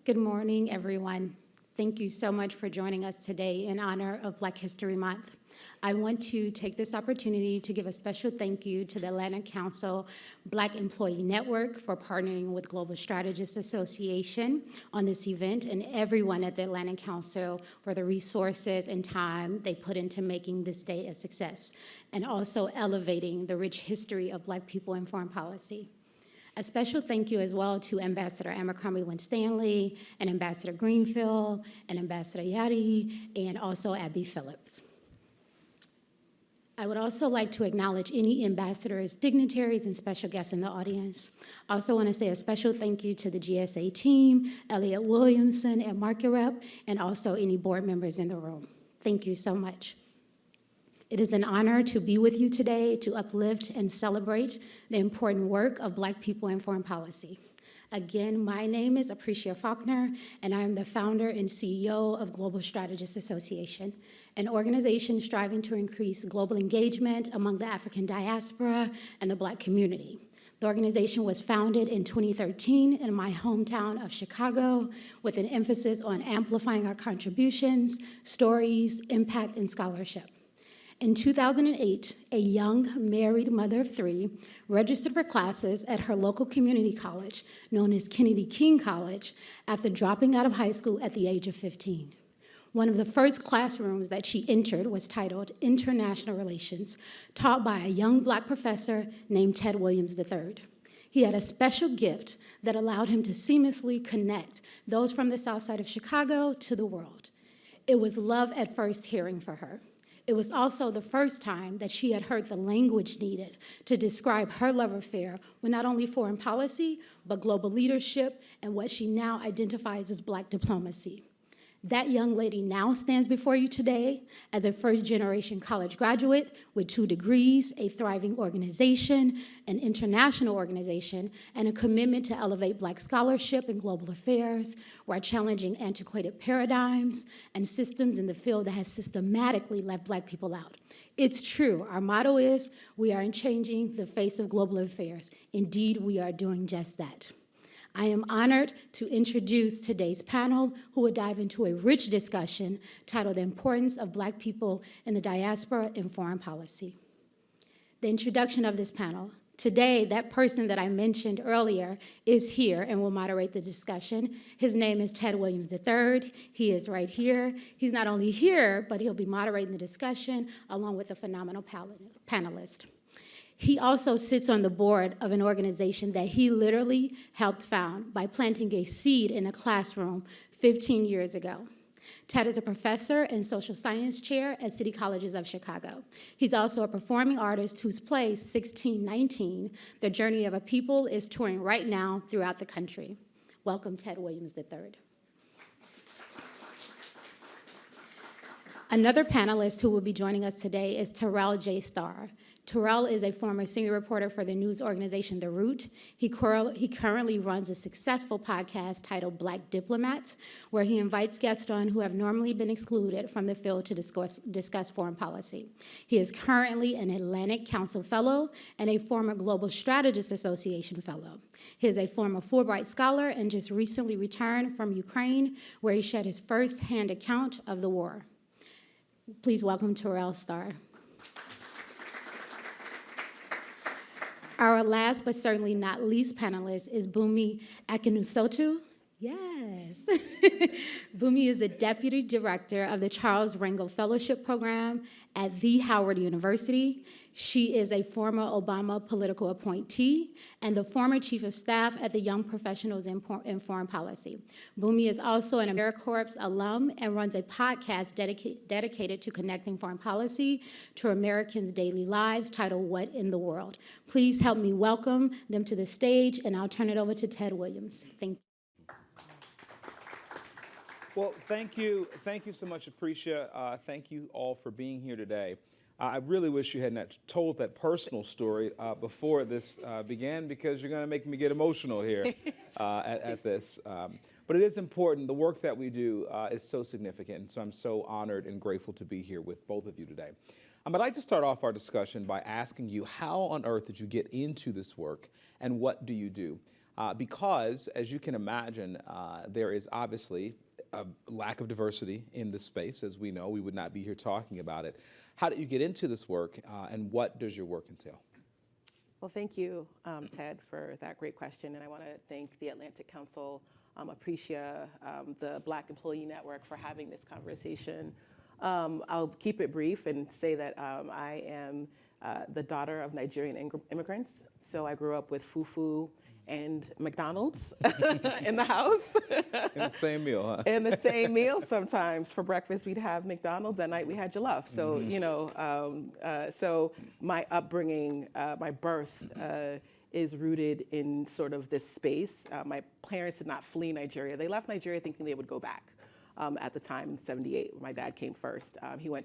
Good morning, everyone. Thank you so much for joining us today in honor of Black History Month. I want to take this opportunity to give a special thank you to the Atlanta Council Black Employee Network for partnering with Global Strategists Association on this event, and everyone at the Atlanta Council for the resources and time they put into making this day a success, and also elevating the rich history of Black people in foreign policy. A special thank you as well to Ambassador Abercrombie Winstanley and Ambassador Greenfield and Ambassador Yadi and also Abby Phillips. I would also like to acknowledge any ambassadors, dignitaries, and special guests in the audience. I also want to say a special thank you to the GSA team, Elliot Williamson at Market Rep, and also any board members in the room. Thank you so much. It is an honor to be with you today to uplift and celebrate the important work of Black people in foreign policy. Again, my name is Aprecia Faulkner, and I am the founder and CEO of Global Strategists Association, an organization striving to increase global engagement among the African diaspora and the Black community. The organization was founded in 2013 in my hometown of Chicago with an emphasis on amplifying our contributions, stories, impact, and scholarship. In 2008, a young married mother of three registered for classes at her local community college, known as Kennedy King College, after dropping out of high school at the age of 15. One of the first classrooms that she entered was titled International Relations, taught by a young Black professor named Ted Williams III. He had a special gift that allowed him to seamlessly connect those from the South Side of Chicago to the world. It was love at first hearing for her. It was also the first time that she had heard the language needed to describe her love affair with not only foreign policy, but global leadership and what she now identifies as Black diplomacy. That young lady now stands before you today as a first-generation college graduate with 2 degrees, a thriving organization, an international organization, and a commitment to elevate Black scholarship in global affairs while challenging antiquated paradigms and systems in the field that has systematically left Black people out. It's true, our motto is, we are changing the face of global affairs. Indeed, we are doing just that. I am honored to introduce today's panel, who will dive into a rich discussion titled The Importance of Black People in the Diaspora in Foreign Policy. The introduction of this panel. Today, that person that I mentioned earlier is here and will moderate the discussion. His name is Ted Williams III. He is right here. He's not only here, but he'll be moderating the discussion along with a phenomenal panelist. He also sits on the board of an organization that he literally helped found by planting a seed in a classroom 15 years ago. Ted is a professor and social science chair at City Colleges of Chicago. He's also a performing artist whose play, 1619, The Journey of a People, is touring right now throughout the country. Welcome, Ted Williams III. Another panelist who will be joining us today is Terrell J. Starr. Terrell is a former senior reporter for the news organization The Root. He currently runs a successful podcast titled Black Diplomats, where he invites guests on who have normally been excluded from the field to discuss foreign policy. He is currently an Atlantic Council Fellow and a former Global Strategists Association Fellow. He is a former Fulbright Scholar and just recently returned from Ukraine, where he shared his first-hand account of the war. Please welcome Terrell Starr. Our last but certainly not least panelist is Bunmi Akinnusotu. Yes. Bunmi is the Deputy Director of the Charles Rangel Fellowship Program at the Howard University. She is a former Obama political appointee and the former Chief of Staff at the Young Professionals in Foreign Policy. Bunmi is also an AmeriCorps alum and runs a podcast dedicated to connecting foreign policy to Americans' daily lives titled What in the World. Please help me welcome them to the stage, and I'll turn it over to Ted Williams. Thank you. Well, thank you so much, Aprecia. Thank you all for being here today. I really wish you hadn't told that personal story before this began, because you're going to make me get emotional here at this. But it is important. The work that we do is so significant, and so I'm so honored and grateful to be here with both of you today. I'd like to start off our discussion by asking you, how on earth did you get into this work, and what do you do? because, as you can imagine, there is obviously a lack of diversity in this space. As we know, we would not be here talking about it. How did you get into this work, and what does your work entail? Well, thank you, Ted, for that great question. And I want to thank the Atlantic Council, Aprecia, the Black Employee Network for having this conversation. I'll keep it brief and say that I am the daughter of Nigerian immigrants. So I grew up with fufu and McDonald's in the house. In the same meal, huh? In the same meal sometimes. For breakfast, we'd have McDonald's. At night, we had jollof. So, so my upbringing, my birth is rooted in sort of this space. My parents did not flee Nigeria. They left Nigeria thinking they would go back. At the time in '78, my dad came first.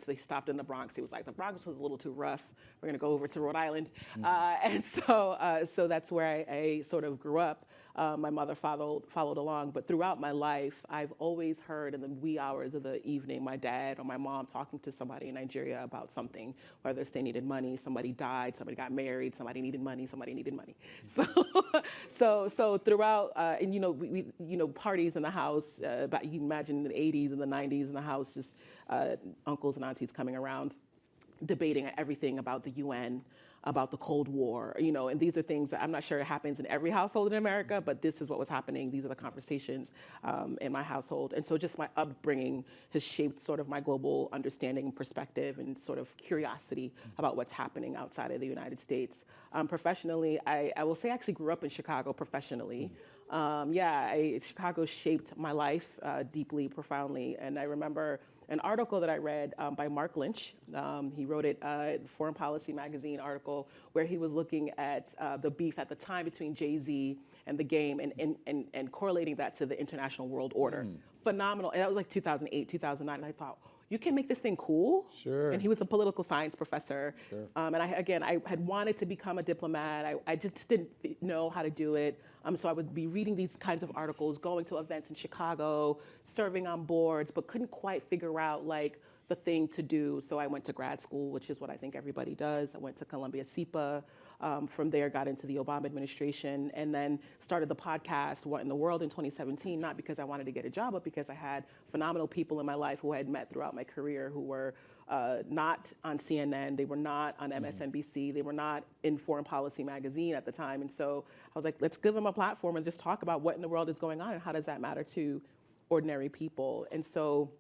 They stopped in the Bronx. He was like, the Bronx was a little too rough. We're gonna go over to Rhode Island. And so that's where I sort of grew up. My mother followed along, but throughout my life, I've always heard in the wee hours of the evening, my dad or my mom talking to somebody in Nigeria about something, whether they needed money, somebody died, somebody got married, somebody needed money, somebody needed money. So throughout, and we parties in the house, you can imagine in the '80s and the '90s in the house, just uncles and aunties coming around, debating everything about the UN, about the Cold War, and these are things that I'm not sure it happens in every household in America, but this is what was happening. These are the conversations in my household. And so just my upbringing has shaped sort of my global understanding and perspective and sort of curiosity about what's happening outside of the United States. Professionally, I will say I actually grew up in Chicago professionally. Chicago shaped my life deeply, profoundly. And I remember an article that I read by Mark Lynch. He wrote it, Foreign Policy Magazine article, where he was looking at the beef at the time between Jay-Z and the game and correlating that to the international world order. Phenomenal. And that was like 2008, 2009. And I thought, you can make this thing cool? Sure. And he was a political science professor. Sure. And I had wanted to become a diplomat. I just didn't know how to do it. So I would be reading these kinds of articles, going to events in Chicago, serving on boards, but couldn't quite figure out like the thing to do. So I went to grad school, which is what I think everybody does. I went to Columbia SIPA. From there, got into the Obama administration, and then started the podcast, What in the World, in 2017, not because I wanted to get a job, but because I had phenomenal people in my life who I had met throughout my career who were not on CNN, they were not on MSNBC, they were not in Foreign Policy Magazine at the time. And so I was like, let's give them a platform and just talk about what in the world is going on and how does that matter to ordinary people. And so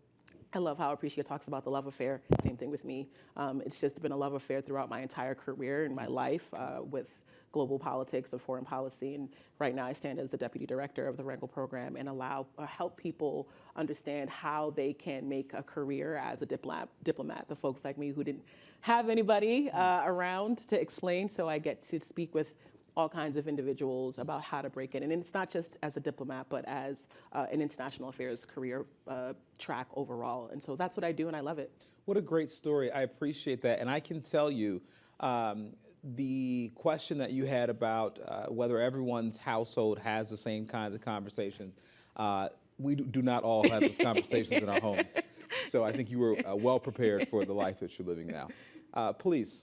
I love how Aprecia talks about the love affair. Same thing with me. It's just been a love affair throughout my entire career and my life with global politics and foreign policy. And right now I stand as the deputy director of the Rangel program and help people understand how they can make a career as a diplomat, the folks like me who didn't have anybody around to explain. So I get to speak with all kinds of individuals about how to break in. And it's not just as a diplomat, but as an international affairs career track overall. And so that's what I do, and I love it. What a great story. I appreciate that. And I can tell you, the question that you had about whether everyone's household has the same kinds of conversations, we do not all have those conversations in our homes. So I think you were well prepared for the life that you're living now. Please.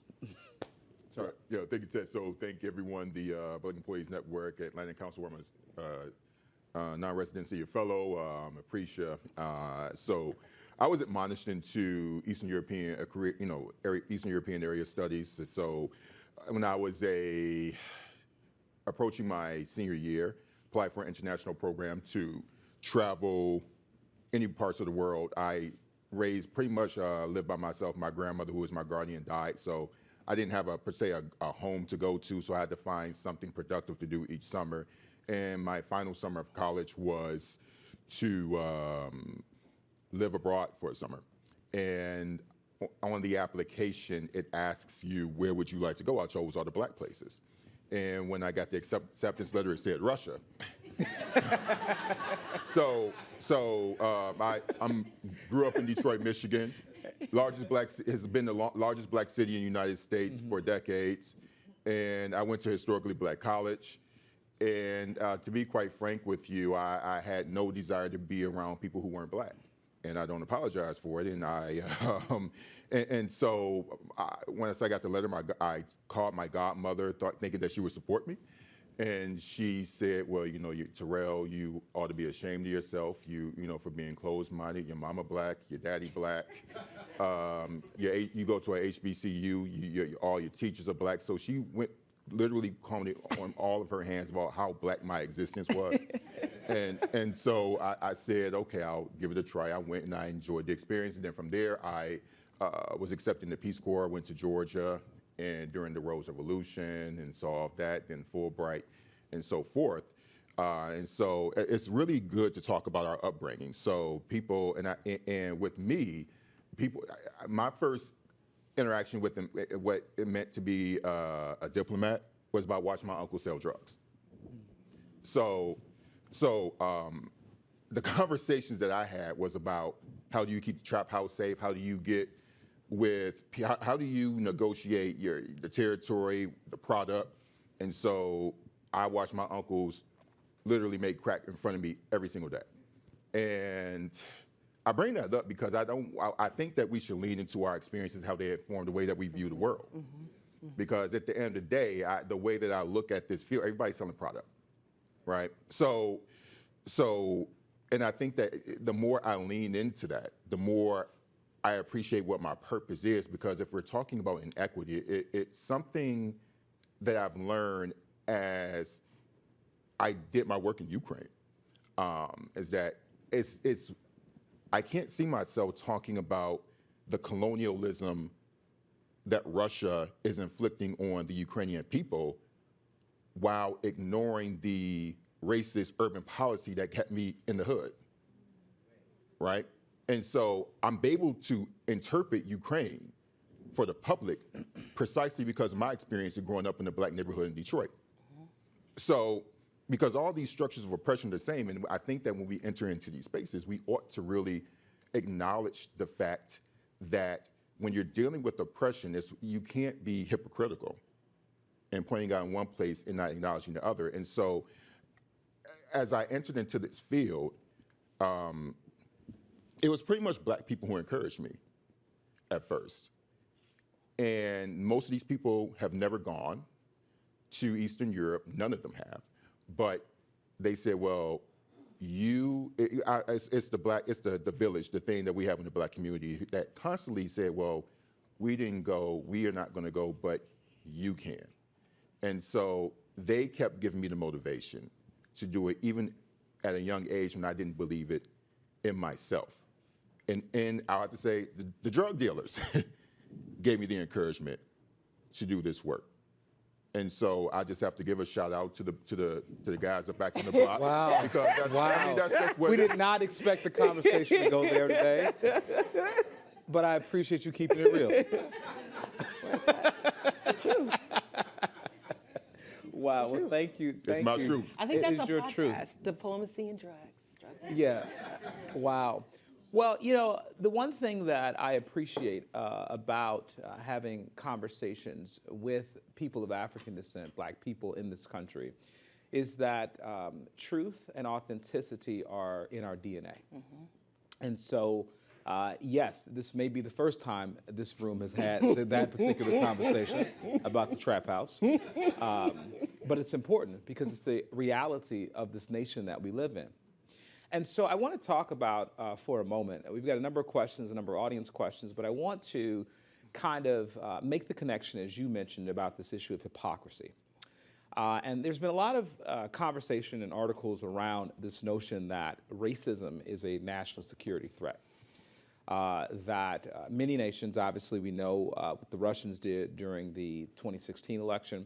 All right. Yeah, thank you, Ted. So thank everyone, the Black Employees Network, Atlantic Council, where I'm a non-resident senior fellow, Aprecia. So I was admonished into Eastern European Eastern European area studies. So when I was approaching my senior year, applied for an international program to travel any parts of the world. I pretty much lived by myself. My grandmother, who was my guardian, died. So I didn't have per se a home to go to, so I had to find something productive to do each summer. And my final summer of college was to live abroad for a summer. And on the application, it asks you, where would you like to go? I chose all the Black places. And when I got the acceptance letter, it said Russia. So I grew up in Detroit, Michigan. Has been the largest Black city in the United States for decades. And I went to historically Black college. And to be quite frank with you, I had no desire to be around people who weren't Black. And I don't apologize for it. And so once I got the letter, I called my godmother, thinking that she would support me. And she said, well, Terrell, you ought to be ashamed of yourself, for being closed-minded. Your mama black, your daddy black. You go to a HBCU, all your teachers are black. So she went literally commented on all of her hands about how black my existence was. and so I said, okay, I'll give it a try. I went and I enjoyed the experience. And then from there, I was accepted in the Peace Corps, went to Georgia, and during the Rose Revolution and saw that, then Fulbright and so forth. And so it's really good to talk about our upbringing. So people, and with me, my first interaction with them, what it meant to be a diplomat was by watching my uncle sell drugs. So the conversations that I had was about how do you keep the trap house safe? How do you get how do you negotiate the territory, the product? And so I watched my uncles literally make crack in front of me every single day. And I bring that up because I think that we should lean into our experiences, how they inform the way that we view the world. Because at the end of the day, the way that I look at this field, everybody's selling product, right? So, and I think that the more I lean into that, the more I appreciate what my purpose is, because if we're talking about inequity, it's something that I've learned as I did my work in Ukraine, is that I can't see myself talking about the colonialism that Russia is inflicting on the Ukrainian people while ignoring the racist urban policy that kept me in the hood, right? And so I'm able to interpret Ukraine for the public precisely because of my experience of growing up in a black neighborhood in Detroit. So, because all these structures of oppression are the same, and I think that when we enter into these spaces, we ought to really acknowledge the fact that when you're dealing with oppression, you can't be hypocritical and pointing out in one place and not acknowledging the other. And so, as I entered into this field, it was pretty much black people who encouraged me at first. And most of these people have never gone to Eastern Europe. None of them have. But they said, well, it's the village, the thing that we have in the black community that constantly said, well, we didn't go, we are not going to go, but you can. And so they kept giving me the motivation to do it, even at a young age when I didn't believe it in myself. And I have to say, the drug dealers gave me the encouragement to do this work. And so I just have to give a shout out to the guys up back in the block. Wow. Because that's just what we did not expect the conversation to go there today. But I appreciate you keeping it real. It's the truth. Wow. Well, thank you. It's my truth. I think It that's is a your podcast, truth. Diplomacy and Drugs. Yeah. Wow. Well, the one thing that I appreciate about having conversations with people of African descent, black people in this country, is that truth and authenticity are in our DNA. And so, yes, this may be the first time this room has had that particular conversation about the trap house. But it's important because it's the reality of this nation that we live in. And so I want to talk about, for a moment, we've got a number of questions, a number of audience questions, but I want to kind of make the connection, as you mentioned, about this issue of hypocrisy. And there's been a lot of conversation and articles around this notion that racism is a national security threat. That many nations, obviously we know what the Russians did during the 2016 election.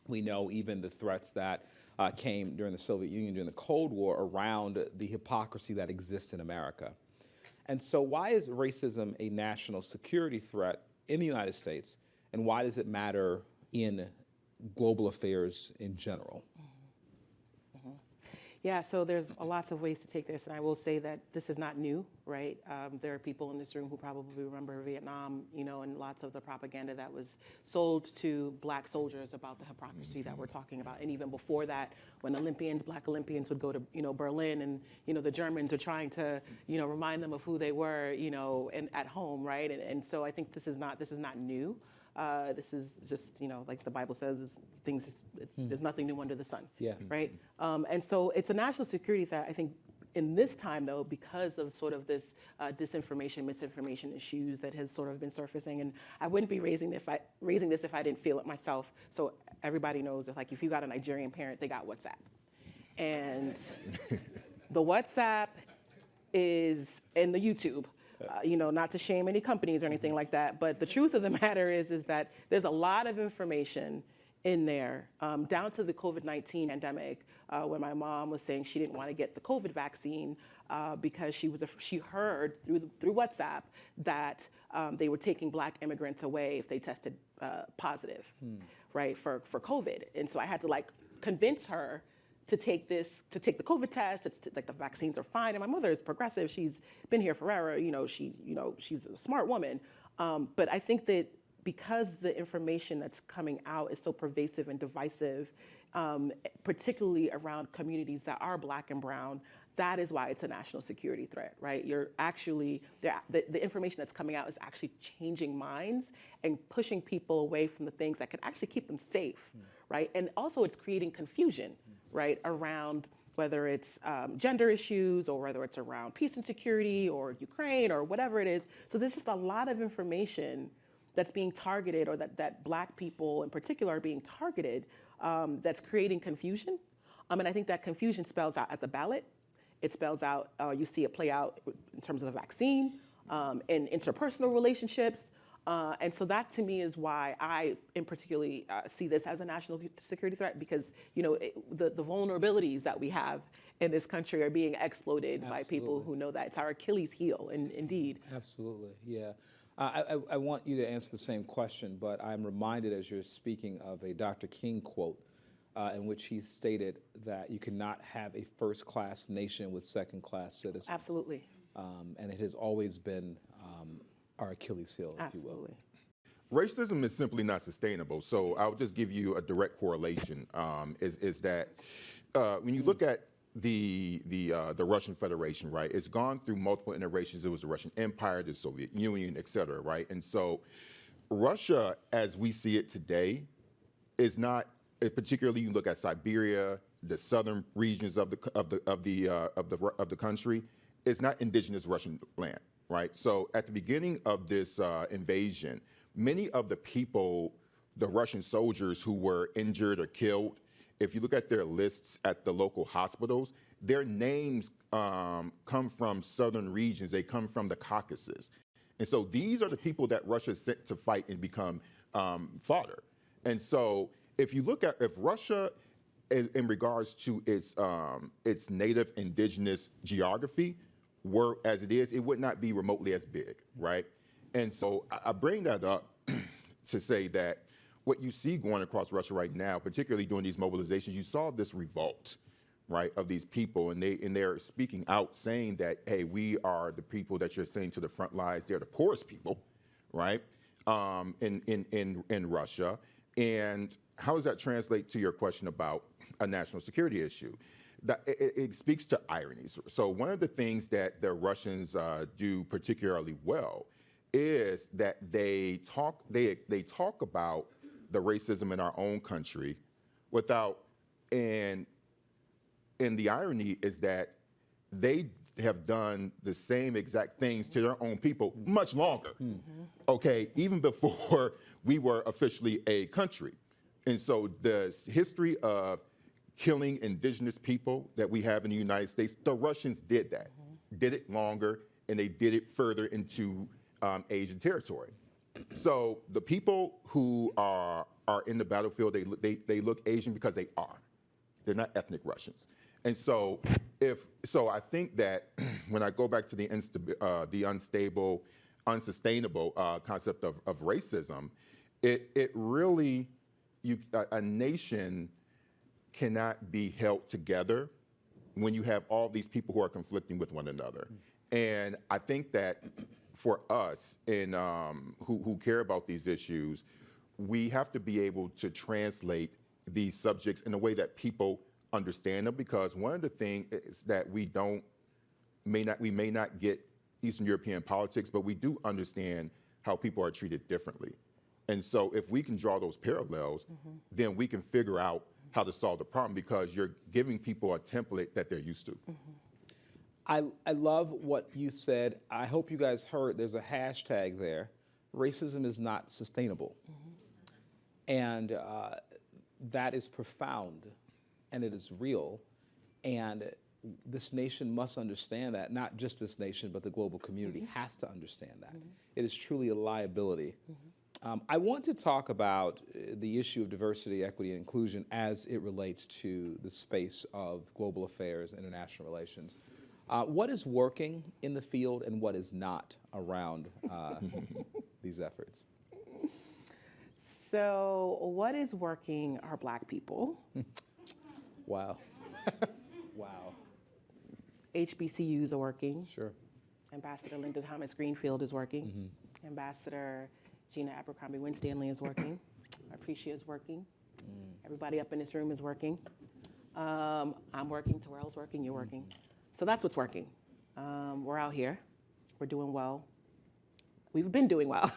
We know even the threats that came during the Soviet Union during the Cold War around the hypocrisy that exists in America. And so why is racism a national security threat in the United States, and why does it matter in global affairs in general? Yeah, so there's lots of ways to take this, and I will say that this is not new, right? There are people in this room who probably remember Vietnam, and lots of the propaganda that was sold to black soldiers about the hypocrisy that we're talking about. And even before that, when black Olympians would go to, Berlin, and, the Germans are trying to, remind them of who they were, and at home, right? And so I think this is not new. This is just, like the Bible says, there's nothing new under the sun, Yeah. right? And so it's a national security threat, I think, in this time, though, because of sort of this disinformation, misinformation issues that has sort of been surfacing. And I wouldn't be raising this if I didn't feel it myself. So everybody knows that, like, if you got a Nigerian parent, they got WhatsApp. And the WhatsApp is in the YouTube. Not to shame any companies or anything like that, but the truth of the matter is that there's a lot of information in there, down to the COVID-19 pandemic, when my mom was saying she didn't want to get the COVID vaccine because she heard through WhatsApp that they were taking Black immigrants away if they tested positive, right, for COVID. And so I had to convince her to take the COVID test. It's like the vaccines are fine. And my mother is progressive. She's been here forever. She's a smart woman. But I think that because the information that's coming out is so pervasive and divisive, particularly around communities that are Black and brown, that is why it's a national security threat, right? You're actually, the information that's coming out is actually changing minds and pushing people away from the things that could actually keep them safe, right? And also it's creating confusion, right, around whether it's gender issues or whether it's around peace and security or Ukraine or whatever it is. So there's just a lot of information that's being targeted, or that Black people in particular are being targeted, that's creating confusion. And I think that confusion spells out at the ballot. It spells out, you see it play out in terms of the vaccine, in interpersonal relationships. And so that to me is why I in particularly see this as a national security threat, because the vulnerabilities that we have in this country are being exploited by people who know that. It's our Achilles heel, indeed. Absolutely, yeah. I want you to answer the same question, but I'm reminded as you're speaking of a Dr. King quote in which he stated that you cannot have a first-class nation with second-class citizens. Absolutely. And it has always been our Achilles heel, if you will. Absolutely. Racism is simply not sustainable. So I'll just give you a direct correlation. Is that when you look at the Russian Federation, right? It's gone through multiple iterations. It was the Russian Empire, the Soviet Union, et cetera, right? And so Russia, as we see it today, is not. Particularly, you look at Siberia, the southern regions of the country. It's not indigenous Russian land, right? So at the beginning of this invasion, many of the people, the Russian soldiers who were injured or killed, if you look at their lists at the local hospitals, their names come from southern regions. They come from the Caucasus. And so these are the people that Russia sent to fight and become fodder. And so if Russia, in regards to its native indigenous geography, were as it is, it would not be remotely as big, right? And so I bring that up to say that what you see going across Russia right now, particularly during these mobilizations, you saw this revolt, right, of these people, and they're speaking out, saying that, hey, we are the people that you're sending to the front lines. They're the poorest people, right, in Russia. And how does that translate to your question about a national security issue? It speaks to ironies. So one of the things that the Russians do particularly well is that they talk about the racism in our own country and the irony is that they have done the same exact things to their own people much longer, okay, even before we were officially a country. And so the history of killing indigenous people that we have in the United States, the Russians did that, did it longer, and they did it further into Asian territory. So the people who are in the battlefield, they look Asian because they are. They're not ethnic Russians. And so I think that when I go back to the unstable, unsustainable concept of racism, it really, a nation cannot be held together when you have all these people who are conflicting with one another. And I think that for us who care about these issues, we have to be able to translate these subjects in a way that people understand them, because one of the things is that we may not get Eastern European politics, but we do understand how people are treated differently. And so if we can draw those parallels, then we can figure out how to solve the problem, because you're giving people a template that they're used to. I love what you said. I hope you guys heard there's a hashtag there. Racism is not sustainable. And that is profound, and it is real. And this nation must understand that. Not just this nation, but the global community has to understand that. It is truly a liability. I want to talk about the issue of diversity, equity, and inclusion as it relates to the space of global affairs, international relations. What is working in the field and what is not around these efforts? So what is working are Black people. Wow. Wow. HBCUs are working. Sure. Ambassador Linda Thomas Greenfield is working. Ambassador Gina Abercrombie Winstanley is working. Aprecia is working. Everybody up in this room is working. I'm working, Terrell's working, you're working. So that's what's working. We're out here. We're doing well. We've been doing well.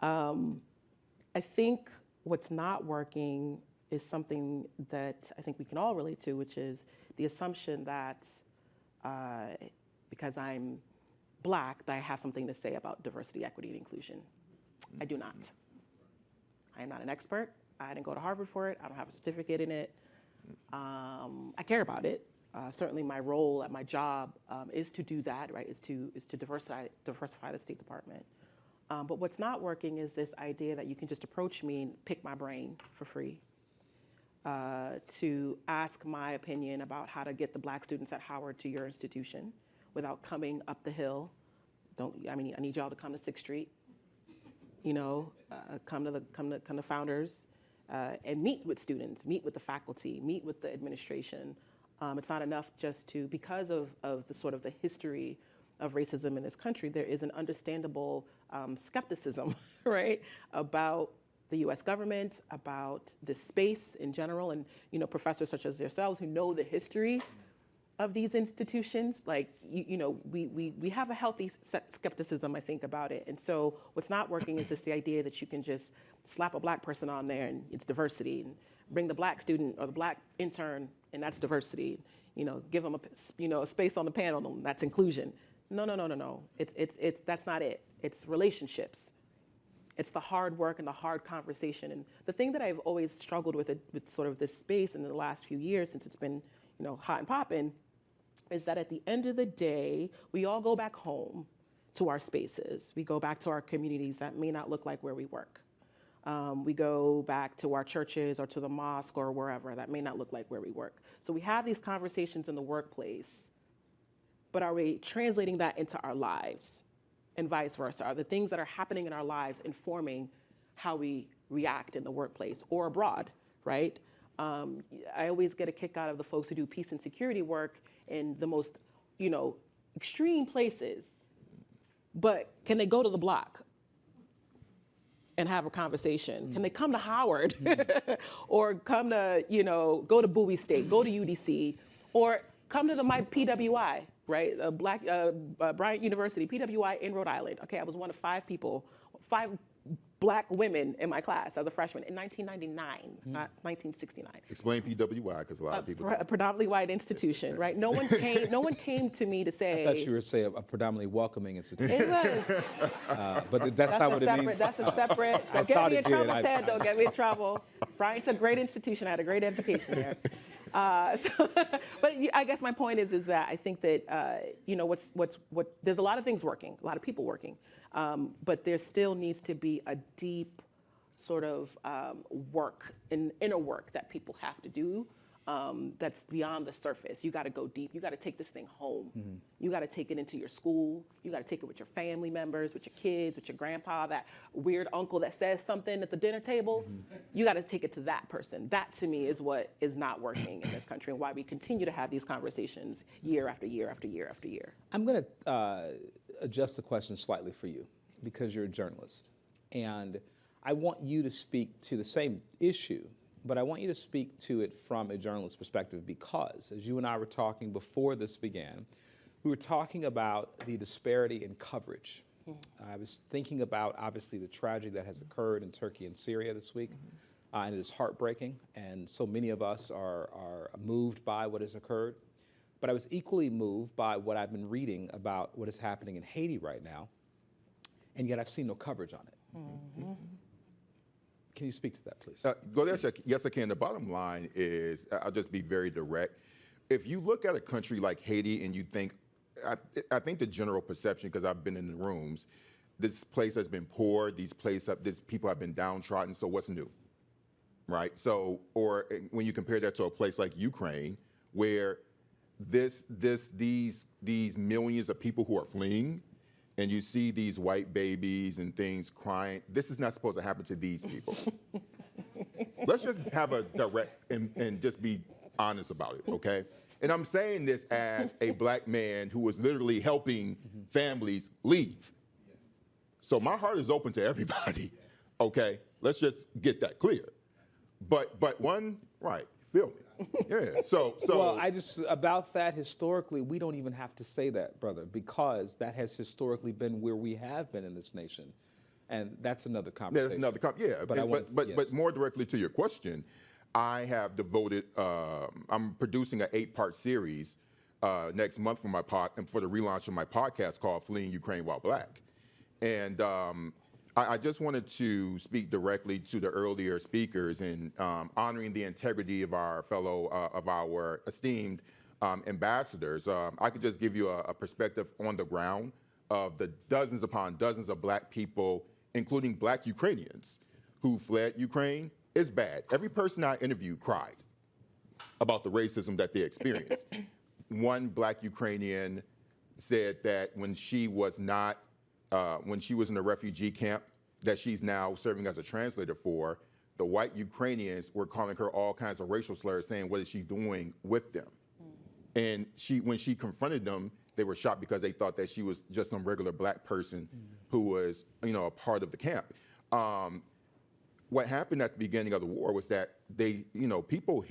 I think what's not working is something that I think we can all relate to, which is the assumption that because I'm Black, that I have something to say about diversity, equity, and inclusion. I do not. I am not an expert. I didn't go to Harvard for it. I don't have a certificate in it. I care about it. Certainly my role at my job is to do that, right, is to diversify the State Department. But what's not working is this idea that you can just approach me and pick my brain for free, to ask my opinion about how to get the Black students at Howard to your institution without coming up the hill. I need y'all to come to 6th Street, come to Founders, and meet with students, meet with the faculty, meet with the administration. It's not enough just to, because of the sort of the history of racism in this country, there is an understandable skepticism, right, about the U.S. government, about this space in general, and professors such as yourselves who know the history of these institutions, like we have a healthy skepticism, I think, about it. And so what's not working is the idea that you can just slap a Black person on there and it's diversity, and bring the Black student or the Black intern and that's diversity. Give them a space on the panel and that's inclusion. No. It's that's not it. It's relationships. It's the hard work and the hard conversation. And the thing that I've always struggled with sort of this space in the last few years, since it's been hot and popping, is that at the end of the day, we all go back home to our spaces. We go back to our communities that may not look like where we work. We go back to our churches or to the mosque or wherever that may not look like where we work. So we have these conversations in the workplace, but are we translating that into our lives and vice versa? Are the things that are happening in our lives informing how we react in the workplace or abroad, right? I always get a kick out of the folks who do peace and security work in the most, extreme places, but can they go to the block and have a conversation? Can they come to Howard or come to, go to Bowie State, go to UDC, or come to my PWI, right? Bryant University, PWI in Rhode Island. Okay, I was one of 5 Black women in my class as a freshman in 1999, not 1969. Explain PWI, because a lot of people A predominantly white institution, right? No one came to me to say. I thought you were saying a predominantly welcoming institution. It was. But that's not what it means. That's a separate. Don't get me in trouble, Ted. Don't get me in trouble. Bryant's a great institution. I had a great education there. But I guess my point is that I think that there's a lot of things working, a lot of people working, but there still needs to be a deep sort of inner work that people have to do. That's beyond the surface. You got to go deep. You got to take this thing home. You got to take it into your school. You got to take it with your family members, with your kids, with your grandpa, that weird uncle that says something at the dinner table. You got to take it to that person. That, to me, is what is not working in this country and why we continue to have these conversations year after year after year after year. I'm going to adjust the question slightly for you because you're a journalist. And I want you to speak to the same issue, but I want you to speak to it from a journalist's perspective because, as you and I were talking before this began, we were talking about the disparity in coverage I was thinking about, obviously, the tragedy that has occurred in Turkey and Syria this week, and it is heartbreaking, and so many of us are moved by what has occurred. But I was equally moved by what I've been reading about what is happening in Haiti right now, and yet I've seen no coverage on it. Can you speak to that, please? Yes, I can. The bottom line is, I'll just be very direct. If you look at a country like Haiti and you think, I think the general perception, because I've been in the rooms, this place has been poor, these people have been downtrodden, so what's new, right? So, or when you compare that to a place like Ukraine, where these millions of people who are fleeing, and you see these white babies and things crying, this is not supposed to happen to these people. Let's just have a direct and just be honest about it, okay? And I'm saying this as a black man who was literally helping families leave. So my heart is open to everybody, okay? Let's just get that clear. But one, right, feel me. Yeah, so. Well, about that historically, we don't even have to say that, brother, because that has historically been where we have been in this nation. And that's another conversation. But more directly to your question, I have devoted, I'm producing an 8-part series next month for for the relaunch of my podcast called Fleeing Ukraine While Black. And I just wanted to speak directly to the earlier speakers in honoring the integrity of our esteemed ambassadors. I could just give you a perspective on the ground of the dozens upon dozens of black people, including black Ukrainians, who fled Ukraine. It's bad. Every person I interviewed cried about the racism that they experienced. One black Ukrainian said that when she was in a refugee camp that she's now serving as a translator for, the white Ukrainians were calling her all kinds of racial slurs, saying, what is she doing with them? And when she confronted them, they were shocked because they thought that she was just some regular black person who was, a part of the camp. What happened at the beginning of the war was that people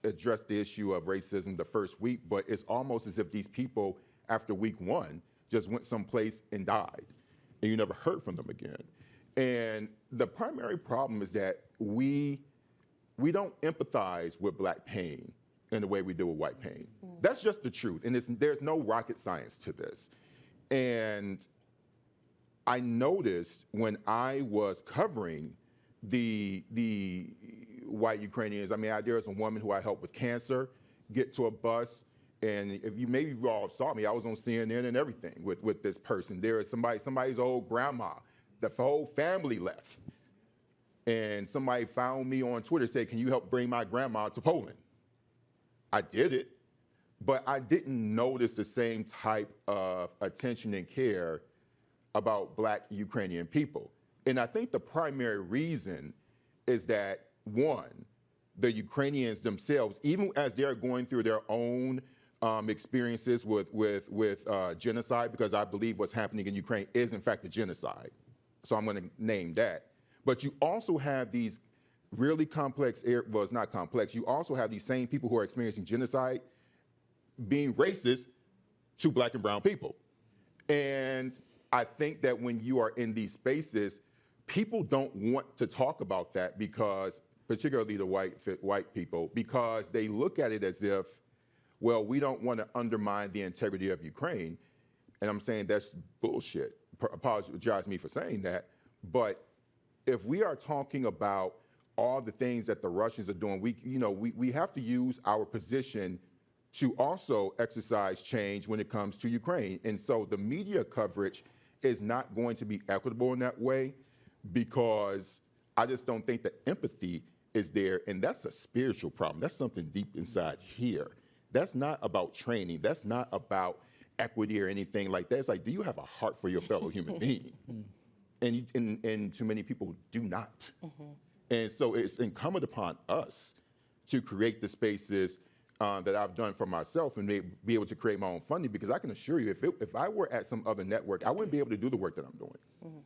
addressed the issue of racism the first week, but it's almost as if these people, after week 1, just went someplace and died, and you never heard from them again. And the primary problem is that we don't empathize with black pain in the way we do with white pain. That's just the truth, and there's no rocket science to this. And I noticed when I was covering the white Ukrainians, there was a woman who I helped with cancer get to a bus, and maybe you all saw me, I was on CNN and everything with this person. There is somebody's old grandma, the whole family left. And somebody found me on Twitter, said, can you help bring my grandma to Poland? I did it, but I didn't notice the same type of attention and care about black Ukrainian people. And I think the primary reason is that, one, the Ukrainians themselves, even as they're going through their own experiences with genocide, because I believe what's happening in Ukraine is in fact a genocide. So I'm going to name that. But you also have these really complex, well, it's not complex, you also have these same people who are experiencing genocide being racist to black and brown people. And I think that when you are in these spaces, people don't want to talk about that because, particularly the white people, because they look at it as if, well, we don't want to undermine the integrity of Ukraine. And I'm saying that's bullshit. Apologize me for saying that. But if we are talking about all the things that the Russians are doing, we have to use our position to also exercise change when it comes to Ukraine. And so the media coverage is not going to be equitable in that way, because I just don't think the empathy is there. And that's a spiritual problem. That's something deep inside here. That's not about training. That's not about equity or anything like that. It's like, do you have a heart for your fellow human being? And too many people do not. And so it's incumbent upon us to create the spaces that I've done for myself and be able to create my own funding, because I can assure you, if I were at some other network, I wouldn't be able to do the work that I'm doing.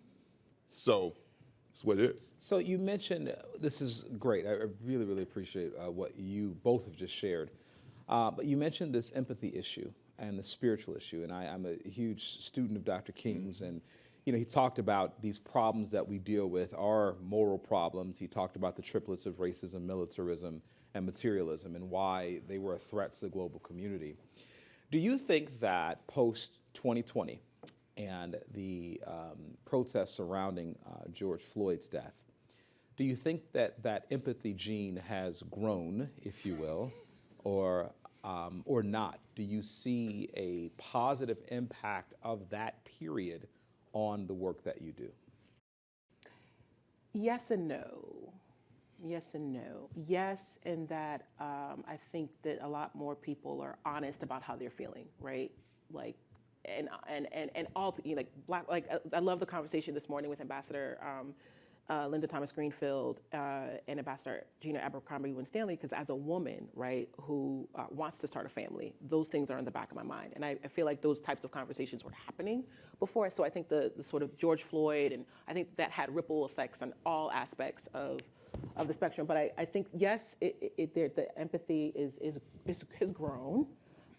So that's what it is. So you mentioned, this is great. I really, really appreciate what you both have just shared. But you mentioned this empathy issue and the spiritual issue. And I'm a huge student of Dr. King's, and he talked about these problems that we deal with are moral problems. He talked about the triplets of racism, militarism, and materialism, and why they were a threat to the global community. Do you think that post-2020 and the protests surrounding George Floyd's death, do you think that that empathy gene has grown, if you will, or not? Do you see a positive impact of that period on the work that you do? Yes and no. Yes and no. Yes, in that I think that a lot more people are honest about how they're feeling, right? Like, and all, like Black, like I love the conversation this morning with Ambassador Linda Thomas Greenfield and Ambassador Gina Abercrombie Winstanley, because as a woman, right, who wants to start a family, those things are in the back of my mind. And I feel like those types of conversations were happening before. So I think the sort of George Floyd, and I think that had ripple effects on all aspects of the spectrum. But I think, yes, the empathy has grown.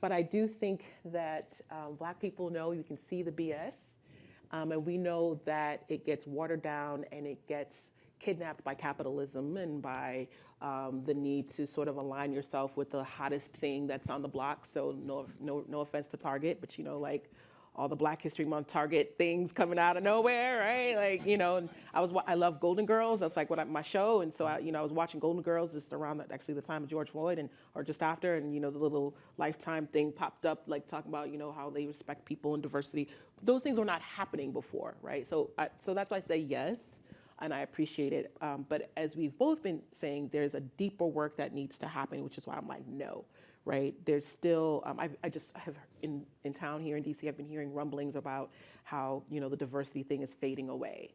But I do think that Black people know you can see the BS. And we know that it gets watered down and it gets kidnapped by capitalism and by the need to sort of align yourself with the hottest thing that's on the block. So no offense to Target, but like all the Black History Month Target things coming out of nowhere, right? Like, and I love Golden Girls. That's like my show. And so I was watching Golden Girls just around the time of George Floyd or just after, and the little Lifetime thing popped up, like talking about how they respect people and diversity. Those things were not happening before, right? So that's why I say yes, and I appreciate it. But as we've both been saying, there's a deeper work that needs to happen, which is why I'm like, no. Right? There's still, I just have in town here in DC, I've been hearing rumblings about how, the diversity thing is fading away,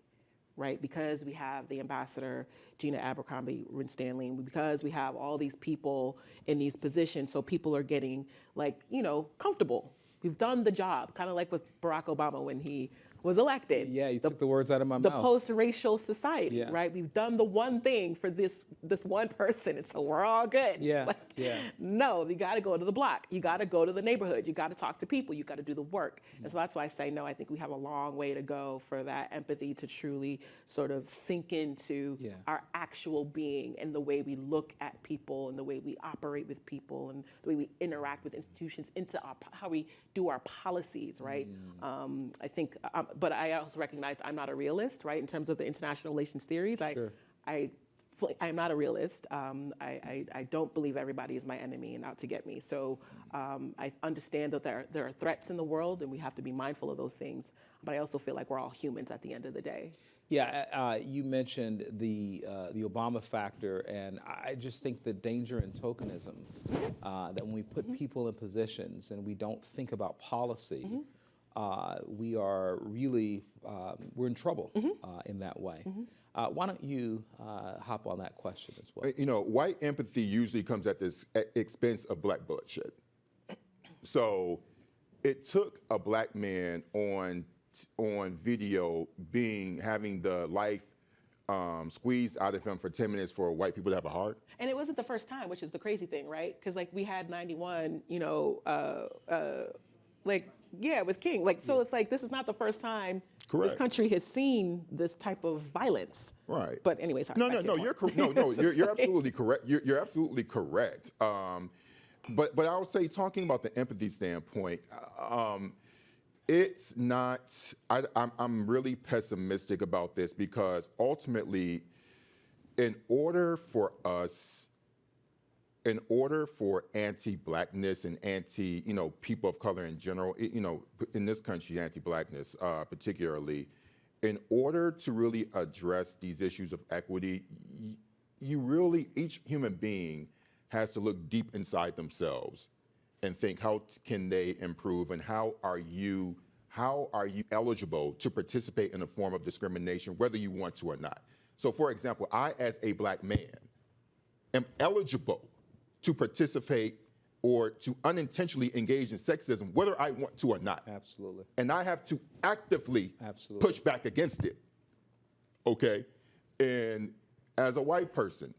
right? Because we have the Ambassador Gina Abercrombie Winstanley, and because we have all these people in these positions, so people are getting comfortable. We've done the job, kind of like with Barack Obama when he was elected. Yeah, you took the words out of my mouth. The post-racial society, Yeah. right? We've done the one thing for this one person, and so we're all good. Yeah, yeah. No, you got to go to the block. You got to go to the neighborhood. You got to talk to people. You got to do the work. And so that's why I say no. I think we have a long way to go for that empathy to truly sort of sink into our actual being and the way we look at people and the way we operate with people and the way we interact with institutions into how we do our policies, right? I think. But I also recognize I'm not a realist, right? In terms of the international relations theories, I'm not a realist. I don't believe everybody is my enemy and out to get me. So I understand that there are threats in the world, and we have to be mindful of those things. But I also feel like we're all humans at the end of the day. Yeah, you mentioned the Obama factor, and I just think the danger in tokenism, that when we put people in positions and we don't think about policy, we are really, we're in trouble in that way. Why don't you hop on that question as well? White empathy usually comes at the expense of Black bloodshed. So it took a Black man on video having the life squeezed out of him for 10 minutes for white people to have a heart. And it wasn't the first time, which is the crazy thing, right? Because we had 91, with King. So it's like, this is not the first time Correct. This country has seen this type of violence. Right. But anyway, sorry. No, you're absolutely correct. You're absolutely correct. But I would say, talking about the empathy standpoint, it's not, I'm really pessimistic about this, because ultimately, in order for anti-Blackness and people of color in general, in this country, anti-Blackness particularly, in order to really address these issues of equity, each human being has to look deep inside themselves and think, how can they improve, and how are you eligible to participate in a form of discrimination, whether you want to or not. So, for example, I, as a Black man, am eligible to participate or to unintentionally engage in sexism, whether I want to or not. Absolutely. And I have to actively push back against it, okay? And as a white person,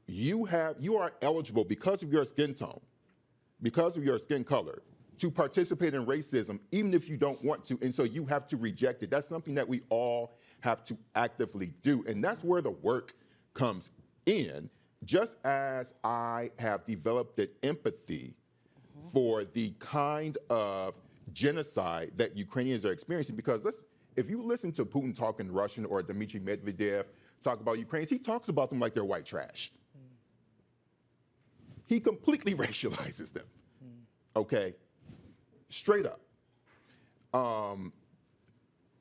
you are eligible, because of your skin tone, because of your skin color, to participate in racism, even if you don't want to. And so you have to reject it. That's something that we all have to actively do. And that's where the work comes in. Just as I have developed an empathy for the kind of genocide that Ukrainians are experiencing, because if you listen to Putin talk in Russian or Dmitry Medvedev talk about Ukrainians, he talks about them like they're white trash. He completely racializes them, okay? Straight up.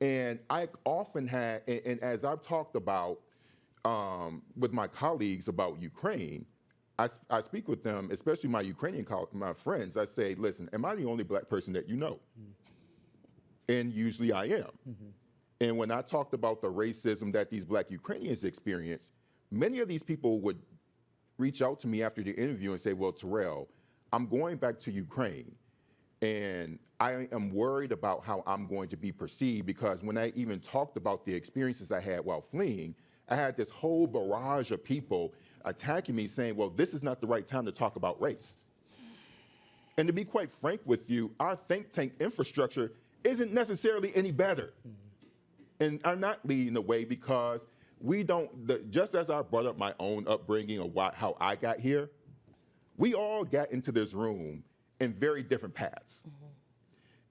And I often had, and as I've talked about with my colleagues about Ukraine, I speak with them, especially my Ukrainian my friends. I say, listen, am I the only black person that you know? And usually I am. And when I talked about the racism that these black Ukrainians experience, many of these people would reach out to me after the interview and say, well, Terrell, I'm going back to Ukraine, and I am worried about how I'm going to be perceived, because when I even talked about the experiences I had while fleeing, I had this whole barrage of people attacking me saying, well, this is not the right time to talk about race. And to be quite frank with you, our think tank infrastructure isn't necessarily any better. And I'm not leading the way because we don't, just as I brought up my own upbringing of how I got here, we all got into this room in very different paths.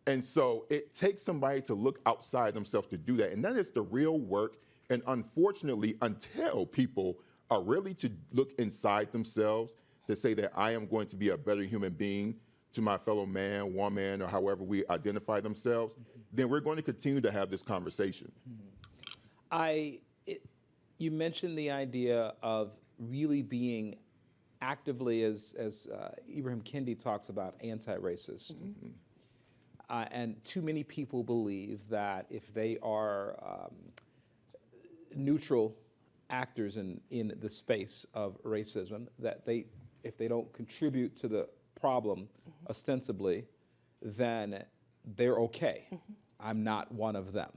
And so it takes somebody to look outside themselves to do that. And that is the real work. And unfortunately, until people are really to look inside themselves to say that I am going to be a better human being to my fellow man, woman, or however we identify themselves, then we're going to continue to have this conversation. You mentioned the idea of really being actively, as Ibrahim Kendi talks about, anti-racist. And too many people believe that if they are neutral actors in the space of racism, that if they don't contribute to the problem ostensibly, then they're okay. I'm not one of them.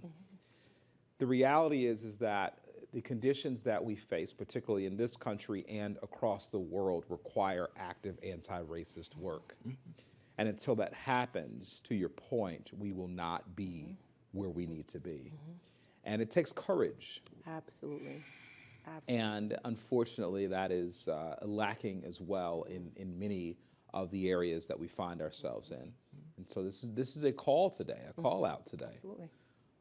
The reality is that the conditions that we face, particularly in this country and across the world, require active anti-racist work. And until that happens, to your point, we will not be where we need to be. And it takes courage. Absolutely. And unfortunately, that is lacking as well in many of the areas that we find ourselves in. And so this is a call today, a call out today. Absolutely.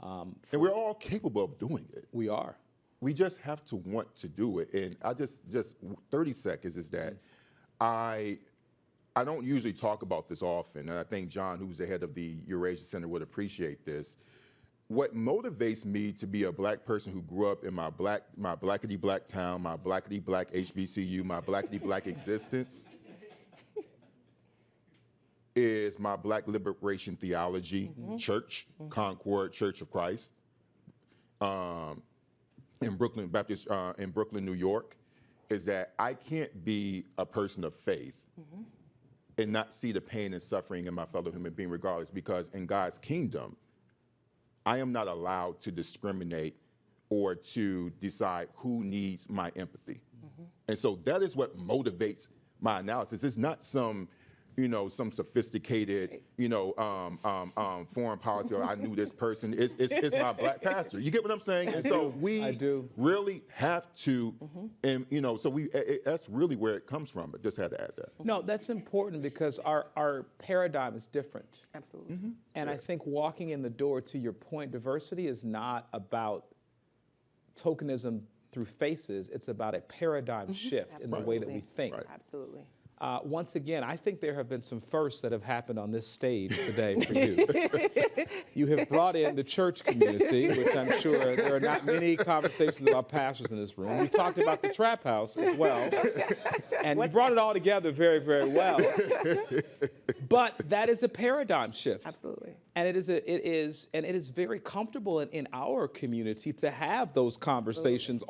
And we're all capable of doing it. We are. We just have to want to do it. And I just 30 seconds is that I don't usually talk about this often, and I think John, who's the head of the Eurasia Center, would appreciate this. What motivates me to be a black person who grew up in my blackity black town, my blackity black HBCU, my blackity black existence, is my black liberation theology church, Concord Church of Christ, in Brooklyn Baptist, in Brooklyn, New York, is that I can't be a person of faith and not see the pain and suffering in my fellow human being regardless, because in God's kingdom, I am not allowed to discriminate or to decide who needs my empathy. And so that is what motivates my analysis. It's not some sophisticated, foreign policy, or I knew this person. It's my black pastor. You get what I'm saying? And so we really have to, and that's really where it comes from. I just had to add that. No, that's important because our paradigm is different. Absolutely. And I think walking in the door, to your point, diversity is not about tokenism through faces. It's about a paradigm shift in the way that we think. Right. Absolutely. Once again, I think there have been some firsts that have happened on this stage today for you. You have brought in the church community, which I'm sure there are not many conversations about pastors in this room. We've talked about the trap house as well. And you brought it all together very, very well. But that is a paradigm shift. Absolutely. And it is very comfortable in our community to have those conversations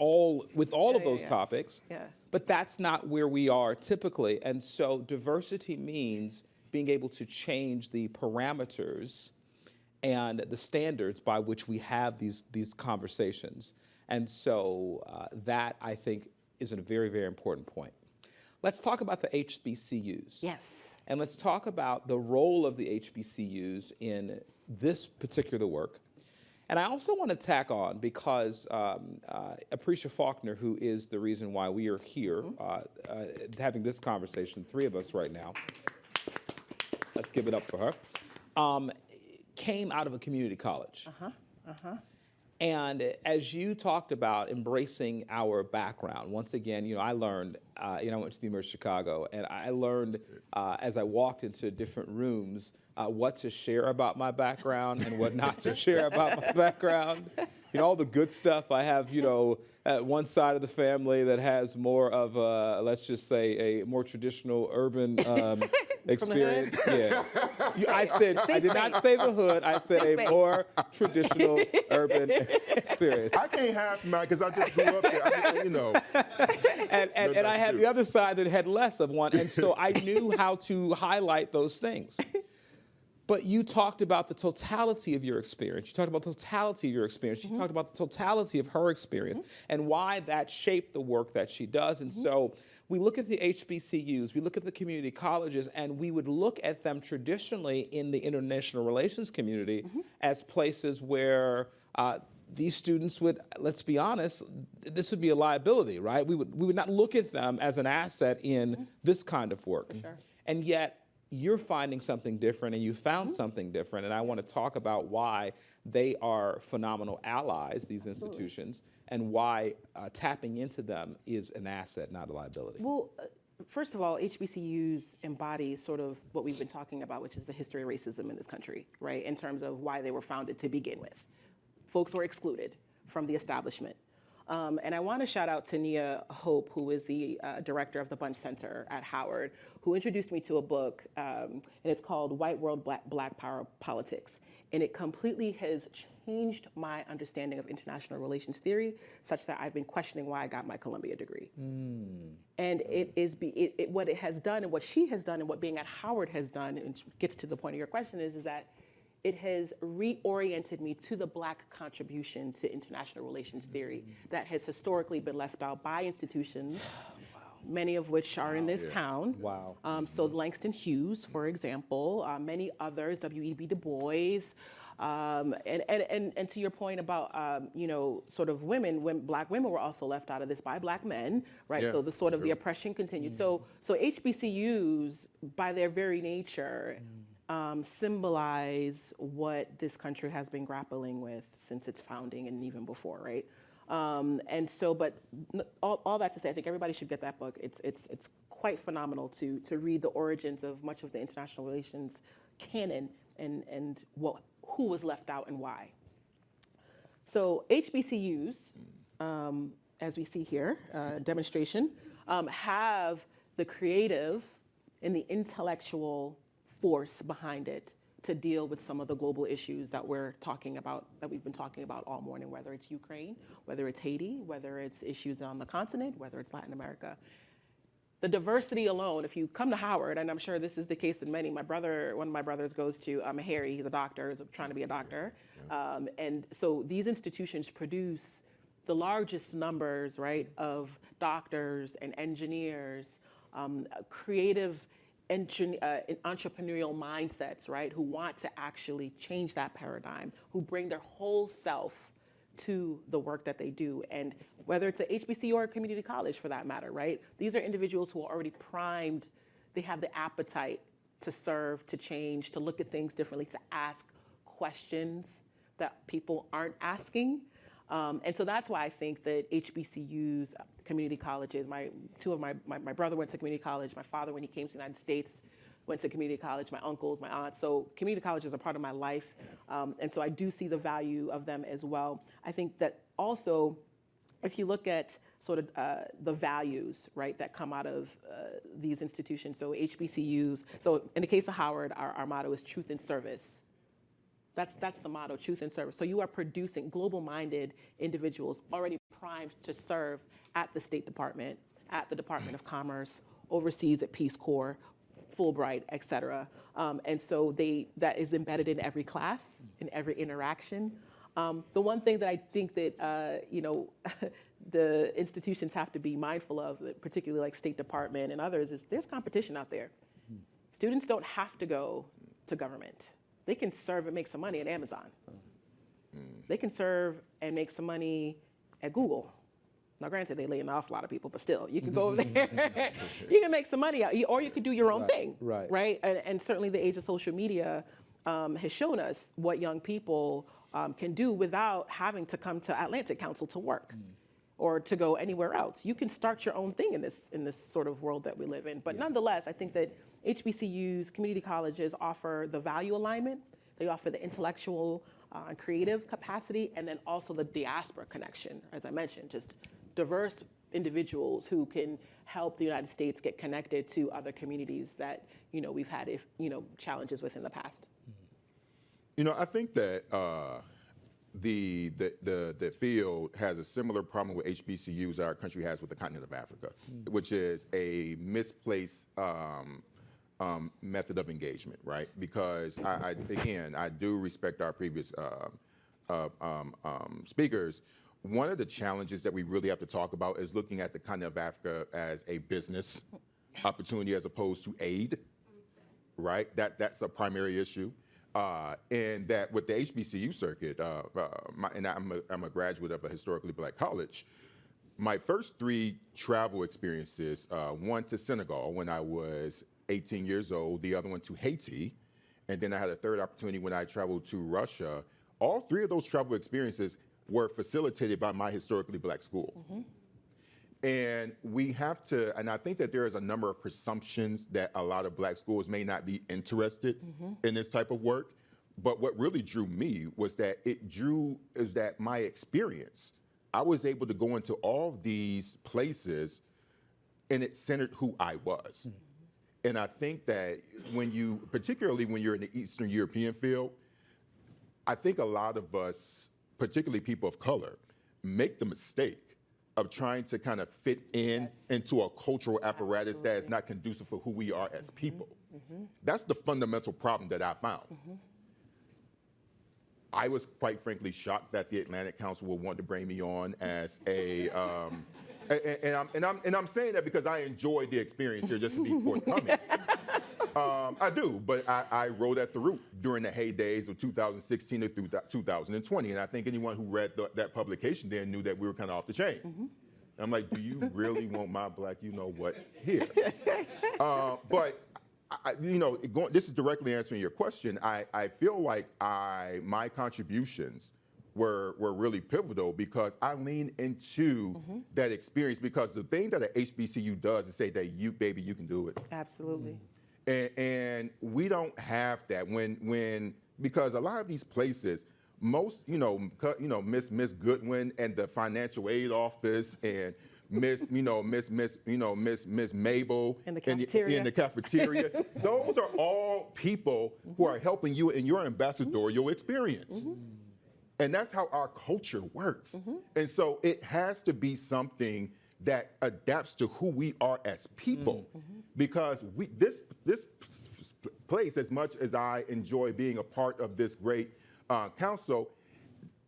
with all of those topics. Yeah. But that's not where we are typically. And so diversity means being able to change the parameters and the standards by which we have these conversations. And so that, I think, is a very, very important point. let's talk about the HBCUs. Yes. And let's talk about the role of the HBCUs in this particular work. And I also want to tack on, because Aprecia Faulkner, who is the reason why we are here having this conversation, three of us right now, let's give it up for her, came out of a community college. And as you talked about embracing our background, once again, I learned, I went to the University of Chicago, and I learned as I walked into different rooms what to share about my background and what not to share about my background. All the good stuff. I have, one side of the family that has more of a, let's just say, a more traditional urban experience. Yeah. I did not say the hood. I said a more traditional urban experience. I can't have mine because I just grew up there. And I had the other side that had less of one, and so I knew how to highlight those things. But you talked about the totality of your experience. You talked about the totality of your experience. You talked about the totality of her experience and why that shaped the work that she does. And so we look at the HBCUs, we look at the community colleges, and we would look at them traditionally in the international relations community as places where these students would, let's be honest, this would be a liability, right? We would not look at them as an asset in this kind of work. Sure. And yet, you're finding something different, and you found something different, and I want to talk about why they are phenomenal allies, these institutions, and why tapping into them is an asset, not a liability. Well, first of all, HBCUs embody sort of what we've been talking about, which is the history of racism in this country, right, in terms of why they were founded to begin with. Folks were excluded from the establishment. And I want to shout out to Nia Hope, who is the director of the Bunch Center at Howard, who introduced me to a book, and it's called White World Black Power Politics. And it completely has changed my understanding of international relations theory, such that I've been questioning why I got my Columbia degree. And what it has done, and what she has done, and what being at Howard has done, and gets to the point of your question, is that it has reoriented me to the Black contribution to international relations theory that has historically been left out by institutions, many of which are in this town. So Langston Hughes, for example, many others, W.E.B. Du Bois, and to your point about sort of women, when Black women were also left out of this by Black men, right? So the sort of the oppression continued. So HBCUs, by their very nature, symbolize what this country has been grappling with since its founding and even before, right? And so, but all that to say, I think everybody should get that book. It's quite phenomenal to read the origins of much of the international relations canon and who was left out and why. So HBCUs, as we see here, demonstration, have the creative and the intellectual force behind it to deal with some of the global issues that we're talking about, that we've been talking about all morning, whether it's Ukraine, whether it's Haiti, whether it's issues on the continent, whether it's Latin America. The diversity alone, if you come to Howard, and I'm sure this is the case in many, one of my brothers goes to Harry, he's a doctor, is trying to be a doctor. And so these institutions produce the largest numbers, right, of doctors and engineers, creative entrepreneurial mindsets, right, who want to actually change that paradigm, who bring their whole self to the work that they do. And whether it's a HBCU or a community college for that matter, right, these are individuals who are already primed, they have the appetite to serve, to change, to look at things differently, to ask questions that people aren't asking. And so that's why I think that HBCUs, community colleges, my brother went to community college, my father, when he came to the United States, went to community college, my uncles, my aunts. So community colleges are part of my life. And so I do see the value of them as well. I think that also, if you look at sort of the values, right, that come out of these institutions, so HBCUs, so in the case of Howard, our motto is truth and service. That's the motto, truth and service. So you are producing global-minded individuals already primed to serve at the State Department, at the Department of Commerce, overseas at Peace Corps, Fulbright, et cetera. And so that is embedded in every class, in every interaction. The one thing that I think that, the institutions have to be mindful of, particularly like State Department and others, is there's competition out there. Students don't have to go to government. They can serve and make some money at Amazon. They can serve and make some money at Google. Now, granted, they laying off a lot of people, but still, you can go over there. You can make some money out, or you could do your own thing, right? And certainly the age of social media has shown us what young people can do without having to come to Atlantic Council to work or to go anywhere else. You can start your own thing in this sort of world that we live in. But nonetheless, I think that HBCUs, community colleges, offer the value alignment. They offer the intellectual and creative capacity, and then also the diaspora connection, as I mentioned, just diverse individuals who can help the United States get connected to other communities that we've had challenges with in the past. I think that the field has a similar problem with HBCUs our country has with the continent of Africa, which is a misplaced method of engagement, right? Because I do respect our previous speakers. One of the challenges that we really have to talk about is looking at the continent of Africa as a business opportunity as opposed to aid, right? That's a primary issue. And that with the HBCU circuit, and I'm a graduate of a historically black college, my first 3 travel experiences, one to Senegal when I was 18 years old, the other one to Haiti, and then I had a third opportunity when I traveled to Russia. All 3 of those travel experiences were facilitated by my historically black school. And we have to, and I think that there is a number of presumptions that a lot of black schools may not be interested in this type of work. But what really drew me was that my experience, I was able to go into all these places and it centered who I was. And I think that particularly when you're in the Eastern European field, I think a lot of us, particularly people of color, make the mistake of trying to kind of fit into a cultural apparatus that is not conducive for who we are as people. That's the fundamental problem that I found. I was quite frankly shocked that the Atlantic Council would want to bring me on as a, and I'm saying that because I enjoyed the experience here, just to be forthcoming. I do, but I rode at the root during the heydays of 2016 to 2020, and I think anyone who read that publication there knew that we were kind of off the chain. I'm like, do you really want my black you-know-what here? But this is directly answering your question. I feel like my contributions were really pivotal because I leaned into that experience, because the thing that an HBCU does is say that you can do it. Absolutely. And we don't have that because a lot of these places, most, Miss Goodwin and the financial aid office and Miss Mabel in the cafeteria. Those are all people who are helping you in your ambassadorial experience. And that's how our culture works. And so it has to be something that adapts to who we are as people. Because this place, as much as I enjoy being a part of this great council,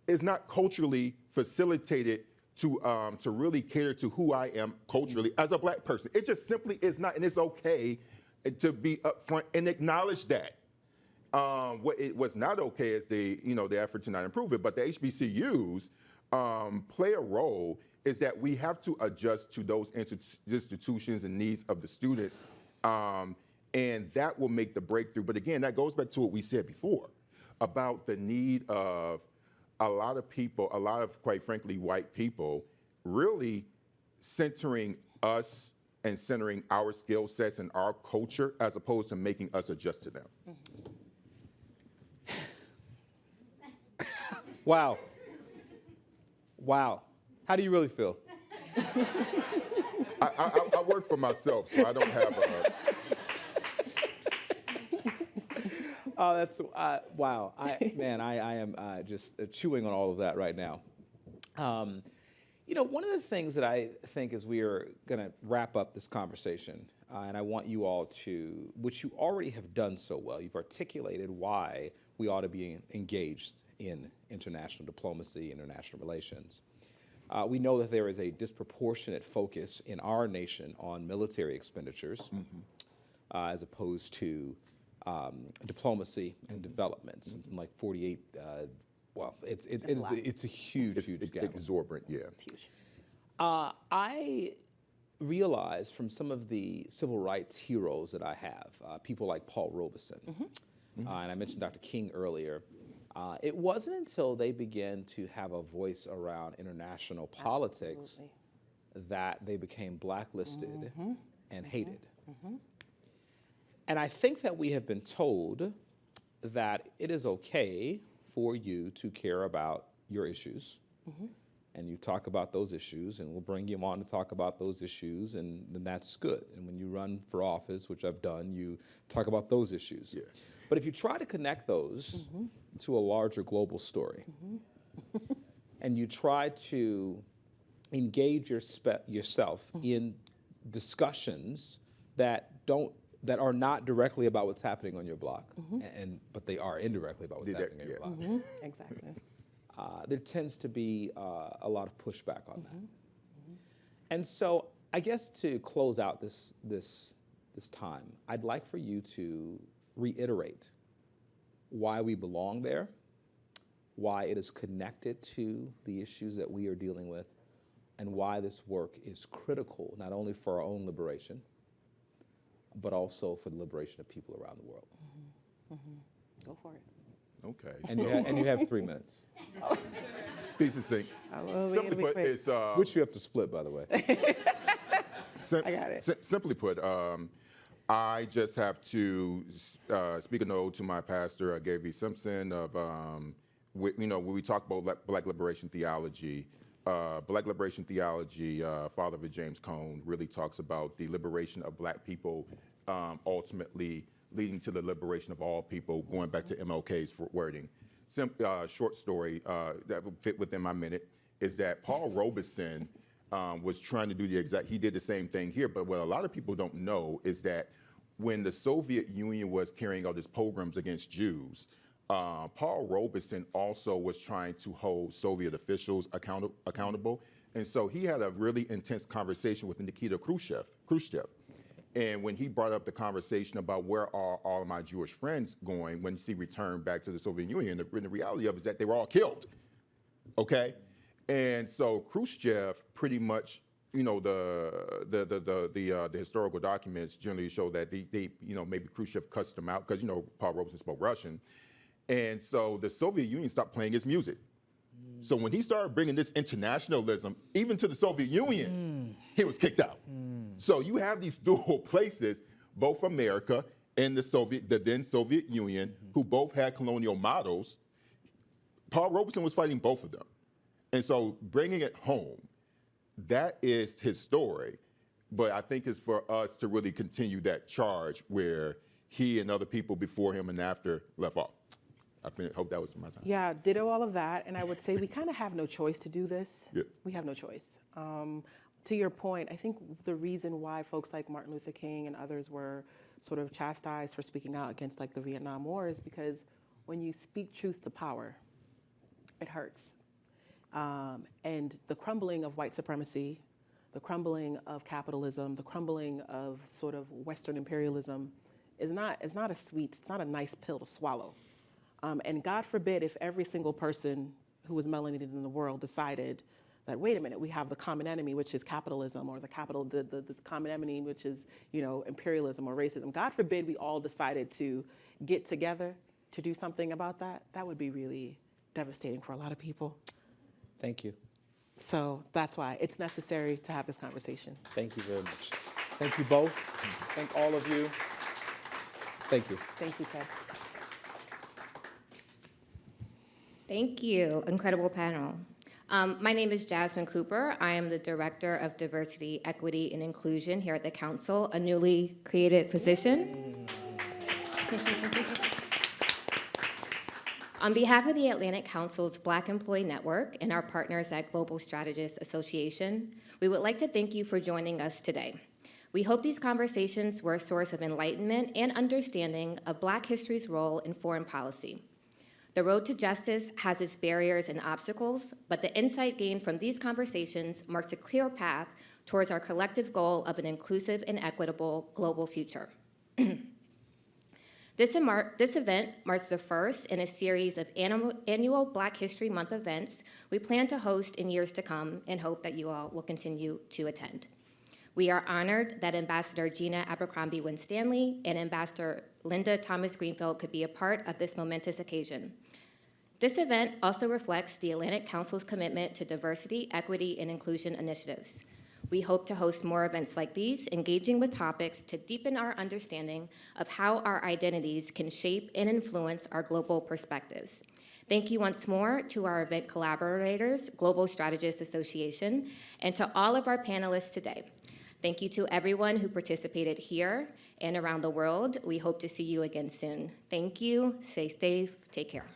is not culturally facilitated to really cater to who I am culturally as a black person. It just simply is not, and it's okay to be upfront and acknowledge that. What's not okay is the effort to not improve it, but the HBCUs play a role is that we have to adjust to those institutions and needs of the students, and that will make the breakthrough. But again, that goes back to what we said before about the need of a lot of people, quite frankly, white people, really centering us and centering our skill sets and our culture as opposed to making us adjust to them. Wow. How do you really feel? I work for myself, so I don't have a... Oh, that's, wow. I am just chewing on all of that right now. One of the things that I think as we are going to wrap up this conversation, and I want you all to, which you already have done so well, you've articulated why we ought to be engaged in international diplomacy, international relations. We know that there is a disproportionate focus in our nation on military expenditures as opposed to diplomacy and development. Something like 48, well, it's a huge gap. Exorbitant, yeah. It's huge. I realize from some of the civil rights heroes that I have, people like Paul Robeson, and I mentioned Dr. King earlier, it wasn't until they began to have a voice around international politics that they became blacklisted and hated. And I think that we have been told that it is okay for you to care about your issues, and you talk about those issues, and we'll bring you on to talk about those issues, and then that's good. And when you run for office, which I've done, you talk about those issues. Yeah. But if you try to connect those to a larger global story, and you try to engage yourself in discussions that are not directly about what's happening on your block, but they are indirectly about what's happening on your block. Exactly. There tends to be a lot of pushback on that. And so I guess to close out this time, I'd like for you to reiterate why we belong there, why it is connected to the issues that we are dealing with, and why this work is critical, not only for our own liberation, but also for the liberation of people around the world. Go for it. Okay. And you have 3 minutes. Piece of sync. Simply put, it's Which you have to split, by the way. I got it. Simply put, I just have to speak a note to my pastor, Gary V. Simpson, of when we talk about Black liberation theology. Black liberation theology, Father of James Cone, really talks about the liberation of Black people, ultimately leading to the liberation of all people, going back to MLK's wording. Short story that would fit within my minute is that Paul Robeson was trying to do he did the same thing here, but what a lot of people don't know is that when the Soviet Union was carrying out its pogroms against Jews, Paul Robeson also was trying to hold Soviet officials accountable. And so he had a really intense conversation with Nikita Khrushchev. And when he brought up the conversation about where are all of my Jewish friends going when he returned back to the Soviet Union, the reality of it is that they were all killed, okay? And so Khrushchev pretty much, the historical documents generally show that they maybe Khrushchev cussed them out because, Paul Robeson spoke Russian. And so the Soviet Union stopped playing his music. So when he started bringing this internationalism, even to the Soviet Union, he was kicked out. So you have these dual places, both America and the then Soviet Union, who both had colonial models. Paul Robeson was fighting both of them. And so bringing it home, that is his story. But I think it's for us to really continue that charge where he and other people before him and after left off. I hope that was my time. Yeah, ditto all of that. And I would say we kind of have no choice to do this. Yeah. We have no choice. To your point, I think the reason why folks like Martin Luther King and others were sort of chastised for speaking out against the Vietnam War is because when you speak truth to power, it hurts. And the crumbling of white supremacy, the crumbling of capitalism, the crumbling of sort of Western imperialism it's not a nice pill to swallow. And God forbid if every single person who was melanated in the world decided that, wait a minute, we have the common enemy, which is capitalism, or the common enemy, which is, imperialism or racism. God forbid we all decided to get together to do something about that. That would be really devastating for a lot of people. Thank you. So that's why it's necessary to have this conversation. Thank you very much. Thank you both. Thank all of you. Thank you. Thank you, Ted. Thank you. Incredible panel. My name is Jasmine Cooper. I am the Director of Diversity, Equity, and Inclusion here at the Council, a newly created position. On behalf of the Atlantic Council's Black Employee Network and our partners at Global Strategists Association, we would like to thank you for joining us today. We hope these conversations were a source of enlightenment and understanding of Black history's role in foreign policy. The road to justice has its barriers and obstacles, but the insight gained from these conversations marks a clear path towards our collective goal of an inclusive and equitable global future. This event marks the first in a series of annual Black History Month events we plan to host in years to come and hope that you all will continue to attend. We are honored that Ambassador Gina Abercrombie Winstanley and Ambassador Linda Thomas Greenfield could be a part of this momentous occasion. This event also reflects the Atlantic Council's commitment to diversity, equity, and inclusion initiatives. We hope to host more events like these, engaging with topics to deepen our understanding of how our identities can shape and influence our global perspectives. Thank you once more to our event collaborators, Global Strategists Association, and to all of our panelists today. Thank you to everyone who participated here and around the world. We hope to see you again soon. Thank you, stay safe, take care.